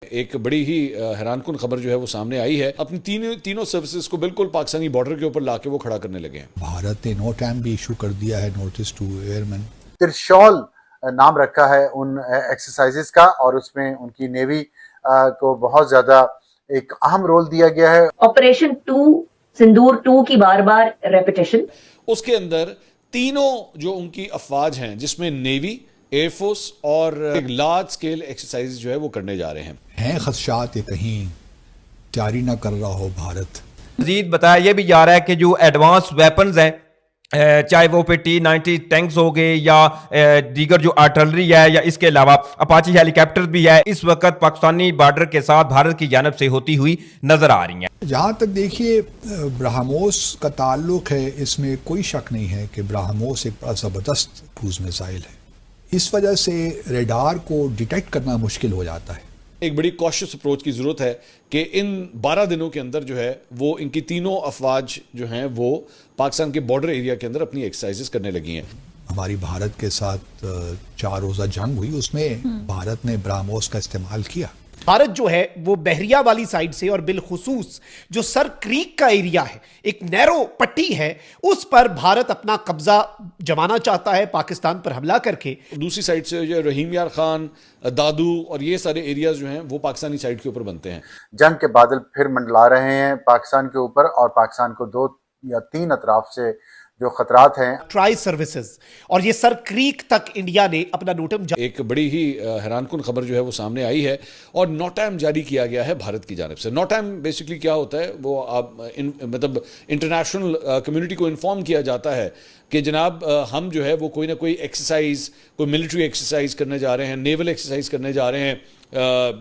एक बड़ी ही हैरानकुन खबर जो है वो सामने आई है। अपनी तीनों सर्विसेज को बिल्कुल पाकिस्तानी बॉर्डर के ऊपर लाके वो खड़ा करने लगे हैं। भारत ने NOTAM भी इशू कर दिया है, नोटिस टू एयरमैन। त्रिशॉल नाम रखा है उन एक्सरसाइजेस का और उसमें उनकी नेवी को बहुत ज्यादा एक अहम रोल दिया गया है। ऑपरेशन 2 सिंदूर 2 की बार बार रेपिटेशन। उसके अंदर तीनों जो उनकी अफवाज हैं जिसमें नेवी, एयरफोर्स और एक लार्ज स्केल एक्सरसाइज जो है वो करने जा रहे हैं खदशात ये कहीं जारी ना कर रहा हो भारत। मजीद बताया यह भी जा रहा है कि जो एडवांस वेपन्स हैं, चाहे वो पे T-90 टैंक्स हो गए या दीगर जो आर्टिलरी है या इसके अलावा अपाची हेलीकॉप्टर भी है, इस वक्त पाकिस्तानी बॉर्डर के साथ भारत की जानब से होती हुई नजर आ रही हैं। जहाँ तक देखिए ब्रह्मोस का ताल्लुक है, इसमें कोई शक नहीं है कि ब्रह्मोस एक बड़ा ज़बरदस्त क्रूज मिसाइल है। इस वजह से रेडार को डिटेक्ट करना मुश्किल हो जाता है। एक बड़ी कॉशियस अप्रोच की जरूरत है कि इन 12 दिनों के अंदर जो है वो इनकी तीनों अफवाज जो हैं वो पाकिस्तान के बॉर्डर एरिया के अंदर अपनी एक्सरसाइजेस करने लगी हैं। हमारी भारत के साथ 4 रोज़ा जंग हुई, उसमें भारत ने ब्रह्मोस का इस्तेमाल किया। भारत जो है वो बहरिया वाली साइड से और बिलखुसूस जो सर क्रीक का एरिया है, एक नैरो पट्टी है, उस पर भारत अपना कब्जा जमाना चाहता है पाकिस्तान पर हमला करके। दूसरी साइड से जो रहीम यार खान, दादू और ये सारे एरियाज जो हैं वो पाकिस्तानी साइड के ऊपर बनते हैं। जंग के बादल फिर मंडला रहे हैं पाकिस्तान के ऊपर और पाकिस्तान को 2 या 3 अतराफ से जो खतरात हैं। ट्राई सर्विसेज और ये सर क्रीक तक इंडिया ने अपना नोटम एक बड़ी ही हैरानकुन खबर जो है वो सामने आई है और नोटैम जारी किया गया है भारत की जानिब से। नोटैम बेसिकली क्या होता है, वो मतलब इंटरनेशनल कम्युनिटी को इन्फॉर्म किया जाता है कि जनाब हम जो है वो कोई ना कोई एक्सरसाइज, कोई मिलिट्री एक्सरसाइज करने जा रहे हैं, नेवल एक्सरसाइज करने जा रहे हैं,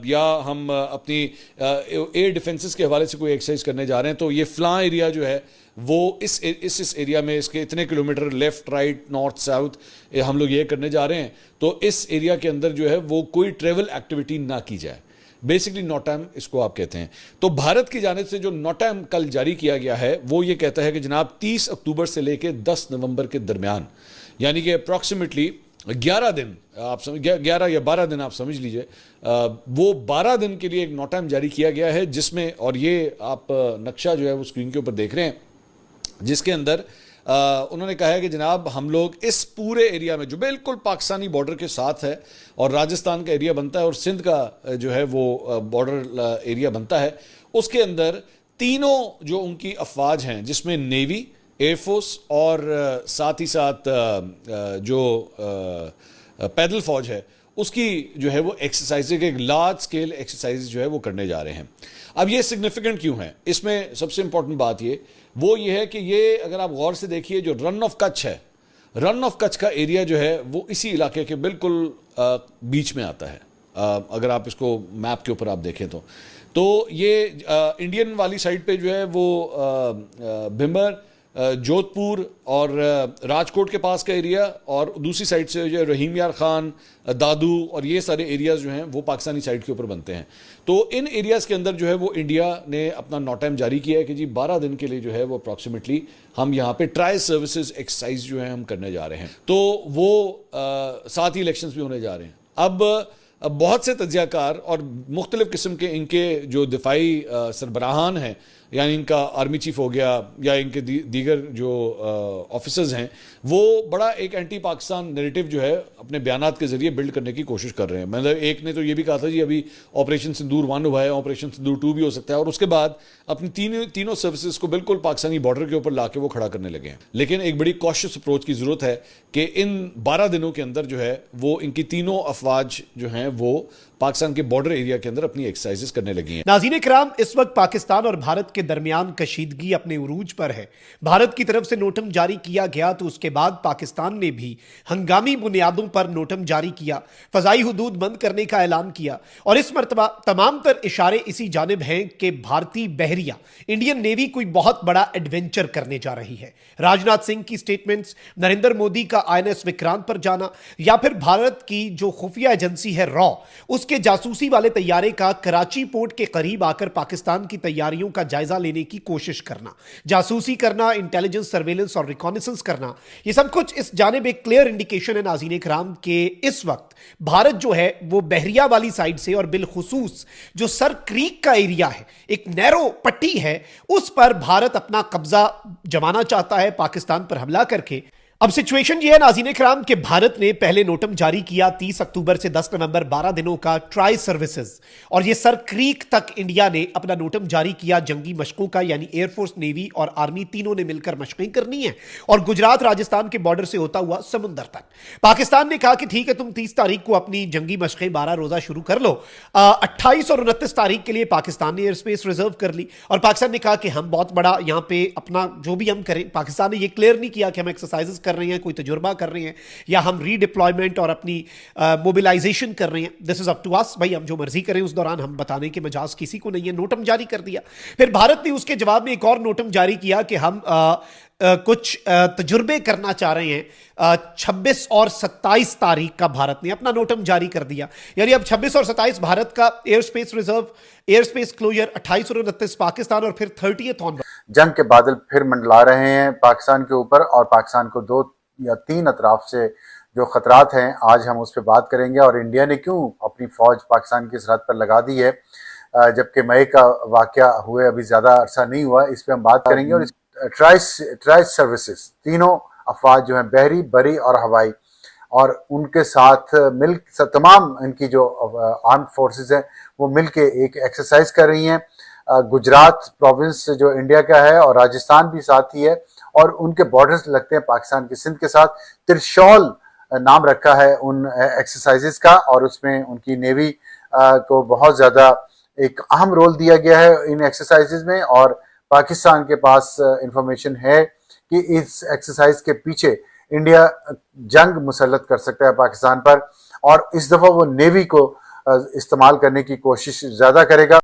या हम अपनी एयर डिफेंसेस के हवाले से कोई एक्सरसाइज करने जा रहे हैं। तो ये फ्लां एरिया जो है वो इस एरिया में इसके इतने kilometre left, right, north, south हम लोग ये करने जा रहे हैं। तो इस एरिया के अंदर जो है वो कोई ट्रेवल एक्टिविटी ना की जाए। बेसिकली नोटैम इसको आप कहते हैं। तो भारत की जानिब से जो नोटैम कल जारी किया गया है वो ये कहता है कि जनाब 30 अक्टूबर से लेकर 10 नवंबर के दरमियान, यानी कि अप्रॉक्सीमेटली 11 दिन, आप 11 या 12 दिन आप समझ लीजिए, वो 12 दिन के लिए एक नोटैम जारी किया गया है जिसमें, और ये आप नक्शा जो है वो स्क्रीन के ऊपर देख रहे हैं, जिसके अंदर उन्होंने कहा है कि जनाब हम लोग इस पूरे एरिया में जो बिल्कुल पाकिस्तानी बॉर्डर के साथ है और राजस्थान का एरिया बनता है और सिंध का जो है वो बॉर्डर एरिया बनता है, उसके अंदर तीनों जो उनकी अफवाज हैं जिसमें नेवी, एयरफोर्स और साथ ही साथ जो पैदल फौज है उसकी जो है वो एक्सरसाइज, एक लार्ज स्केल एक्सरसाइज जो है वो करने जा रहे हैं। अब ये सिग्निफिकेंट क्यों है, इसमें सबसे इंपॉर्टेंट बात ये है कि ये अगर आप गौर से देखिए जो रन ऑफ कच्छ है, रन ऑफ कच्छ का एरिया जो है वो इसी इलाके के बिल्कुल बीच में आता है। अगर आप इसको मैप के ऊपर आप देखें तो ये इंडियन वाली साइड पे जो है वो भिंबर, जोधपुर और राजकोट के पास का एरिया, और दूसरी साइड से जो रहीम यार खान, दादू और ये सारे एरियाज जो हैं वो पाकिस्तानी साइड के ऊपर बनते हैं। तो इन एरियाज के अंदर जो है वो इंडिया ने अपना नोटैम जारी किया है कि जी 12 दिन के लिए जो है वो अप्रॉक्सीमेटली हम यहाँ पे ट्राई सर्विसेज एक्सरसाइज जो है हम करने जा रहे हैं। तो वो साथ ही इलेक्शंस भी होने जा रहे हैं। अब बहुत से तज्जियाकार और मुख्तलिफ किस्म के इनके जो दिफाई सरबराहान हैं, यानी इनका आर्मी चीफ हो गया या इनके दीगर जो ऑफिसर्स हैं, वो बड़ा एक एंटी पाकिस्तान नैरेटिव जो है अपने बयानात के जरिए बिल्ड करने की कोशिश कर रहे हैं। मतलब एक ने तो ये भी कहा था जी अभी ऑपरेशन सिंदूर 1 हुआ है, ऑपरेशन सिंदूर 2 भी हो सकता है, और उसके बाद अपनी तीनों सर्विसेज को बिल्कुल पाकिस्तानी बॉर्डर के ऊपर लाके वो खड़ा करने लगे हैं। लेकिन एक बड़ी कॉशियस अप्रोच की जरूरत है कि इन 12 दिनों के अंदर जो है वो इनकी तीनों अफवाज जो हैं वो पाकिस्तान के बॉर्डर एरिया के अंदर अपनी एक्सरसाइजेस करने लगी हैं। नाज़रीन किराम, इस वक्त पाकिस्तान और भारत के दरमियान कशीदगी अपने उरूज पर है। भारत की तरफ से नोटम जारी किया गया तो उसके बाद पाकिस्तान ने भी हंगामी बुनियादों पर नोटम जारी किया, फजाई हुदूद बंद करने का ऐलान किया, और इस मरतबा तमाम तर इशारे इसी जानिब हैं कि भारतीय बहरिया इंडियन नेवी कोई बहुत बड़ा एडवेंचर करने जा रही है। राजनाथ सिंह की स्टेटमेंट्स, नरेंद्र मोदी का INS विक्रांत पर जाना, या फिर भारत की जो खुफिया एजेंसी है रॉ उसके जासूसी वाले तैयारे का कराची पोर्ट के करीब आकर पाकिस्तान की तैयारियों का जायजा लेने की कोशिश करना, जासूसी करना, इंटेलिजेंस, सर्वेलेंस और रिकॉनेसेंस करना, ये सब कुछ इस जानिब एक क्लियर इंडिकेशन है नाज़रीन किराम के इस वक्त भारत जो है वो बहरिया वाली साइड से और बिलखुसूस जो सर क्रीक का एरिया है, एक नैरो पट्टी है, उस पर भारत अपना कब्जा जमाना चाहता है पाकिस्तान पर हमला करके। अब सिचुएशन ये है नाज़रीन किराम कि भारत ने पहले नोटम जारी किया 30 अक्टूबर से 10 नवंबर 12 दिनों का ट्राई सर्विसेज, और ये सर क्रीक तक इंडिया ने अपना नोटम जारी किया जंगी मशकों का, यानी एयरफोर्स, नेवी और आर्मी तीनों ने मिलकर मशकें करनी है और गुजरात राजस्थान के बॉर्डर से होता हुआ समुंदर तक। पाकिस्तान ने कहा कि ठीक है, तुम 30 तारीख को अपनी जंगी मशकें 12 रोजा शुरू कर लो। 28 और 29 तारीख के लिए पाकिस्तान ने एयर स्पेस रिजर्व कर ली और पाकिस्तान ने कहा कि हम बहुत बड़ा यहां पे अपना जो भी हम करें, पाकिस्तान ने यह क्लियर नहीं किया कि हम एक्सरसाइजेस कर रहे हैं, कोई तजुर्बा कर रहे हैं या हम रीडिप्लॉयमेंट और अपनी मोबिलाइजेशन कर रहे हैं। This is up to us, भाई हम जो मर्जी करें उस दौरान, हम बताने के मजाज किसी को नहीं है। नोटम जारी कर दिया। फिर भारत ने उसके जवाब में एक और नोटम जारी किया कि हम कुछ तजुर्बे करना चाह रहे हैं। 26 और 27 तारीख का भारत ने अपना नोटम जारी कर दिया, यानी अब 26 और 27 भारत का air space reserve, air space closure, 28 और 29 पाकिस्तान, और फिर 30 ऑन। जंग के बादल फिर मंडला रहे हैं पाकिस्तान के ऊपर और पाकिस्तान को 2 या 3 अतराफ से जो खतरात हैं, आज हम उस पर बात करेंगे। और इंडिया ने क्यों अपनी फौज पाकिस्तान की सरहद पर लगा दी है, जबकि मई का वाकया हुए अभी ज्यादा अरसा नहीं हुआ, इस पर हम बात करेंगे। और ट्राई सर्विसेज, तीनों अफवाज जो हैं, बहरी, बरी और हवाई, और उनके साथ मिल तमाम इनकी जो आर्म फोर्सेस हैं वो मिल के एक एक्सरसाइज कर रही हैं। गुजरात प्रोविंस जो इंडिया का है और राजस्थान भी साथ ही है, और उनके बॉर्डर्स लगते हैं पाकिस्तान के सिंध के साथ। त्रिशौल नाम रखा है उन एक्सरसाइजेस का, और उसमें उनकी नेवी को बहुत ज़्यादा एक अहम रोल दिया गया है इन एक्सरसाइजेस में। और पाकिस्तान के पास इंफॉर्मेशन है कि इस एक्सरसाइज के पीछे इंडिया जंग मुसल्लत कर सकता है पाकिस्तान पर, और इस दफ़ा वो नेवी को इस्तेमाल करने की कोशिश ज़्यादा करेगा।